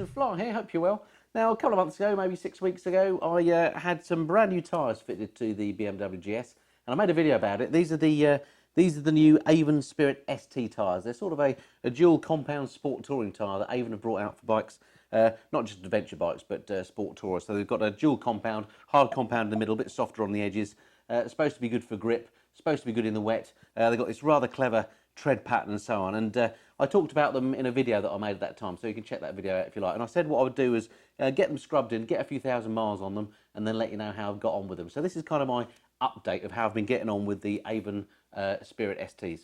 Mr. Fly here, hope you're well. Now, a couple of months ago, maybe 6 weeks ago, I had some brand new tyres fitted to the BMW GS, and I made a video about it. These are the new Avon Spirit ST Tyres. They're sort of a dual compound sport touring tyre that Avon have brought out for bikes, not just adventure bikes, but sport tourers. So they've got a dual compound, hard compound in the middle, a bit softer on the edges. Supposed to be good for grip, supposed to be good in the wet. They've got this rather clever tread pattern and so on, and I talked about them in a video that I made at that time, so you can check that video out if you like. And I said what I would do is get them scrubbed in, get a few thousand miles on them, and then let you know how I've got on with them. So this is kind of my update of how I've been getting on with the Avon Spirit STs.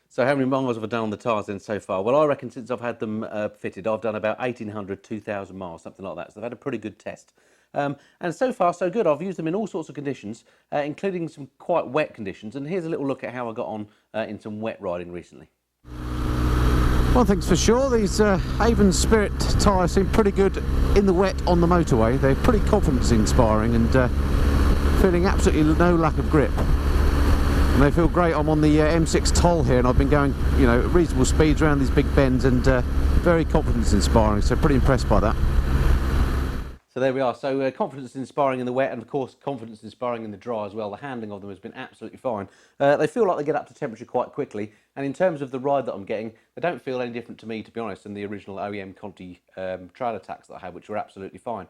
So how many miles have I done on the tyres then so far? Well, I reckon since I've had them fitted, I've done about 1,800, 2,000 miles, something like that. So they've had a pretty good test. And so far, so good. I've used them in all sorts of conditions, including some quite wet conditions. And here's a little look at how I got on in some wet riding recently. One thing's for sure, these Avon Spirit tyres seem pretty good in the wet on the motorway. They're pretty confidence-inspiring and feeling absolutely no lack of grip. And they feel great. I'm on the M6 toll here, and I've been going, you know, at reasonable speeds around these big bends, and very confidence-inspiring. So pretty impressed by that. So there we are. So confidence inspiring in the wet, and of course confidence inspiring in the dry as well. The handling of them has been absolutely fine. They feel like they get up to temperature quite quickly, and in terms of the ride that I'm getting, they don't feel any different to me, to be honest, than the original OEM Conti trail attacks that I had, which were absolutely fine.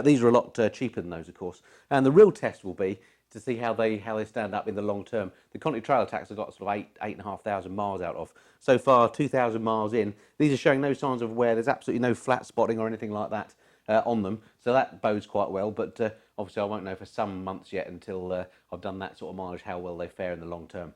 These are a lot cheaper than those, of course. And the real test will be to see how they stand up in the long term. The Conti trail attacks I've got sort of 8,500 miles out of. So far, 2,000 miles in. These are showing no signs of wear. There's absolutely no flat spotting or anything like that on them, so that bodes quite well, but obviously I won't know for some months yet until I've done that sort of mileage how well they fare in the long term.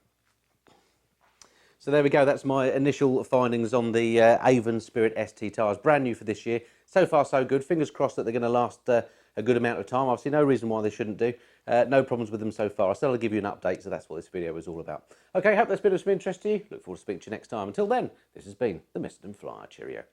So there we go, that's my initial findings on the Avon Spirit ST tyres, brand new for this year. So far so good, fingers crossed that they're going to last a good amount of time. I've seen no reason why they shouldn't do. No problems with them so far. I said I'll give you an update, so that's what this video was all about. Okay, hope that's been of some interest to you. Look forward to speaking to you next time. Until then, this has been the Mr. Fly. Cheerio.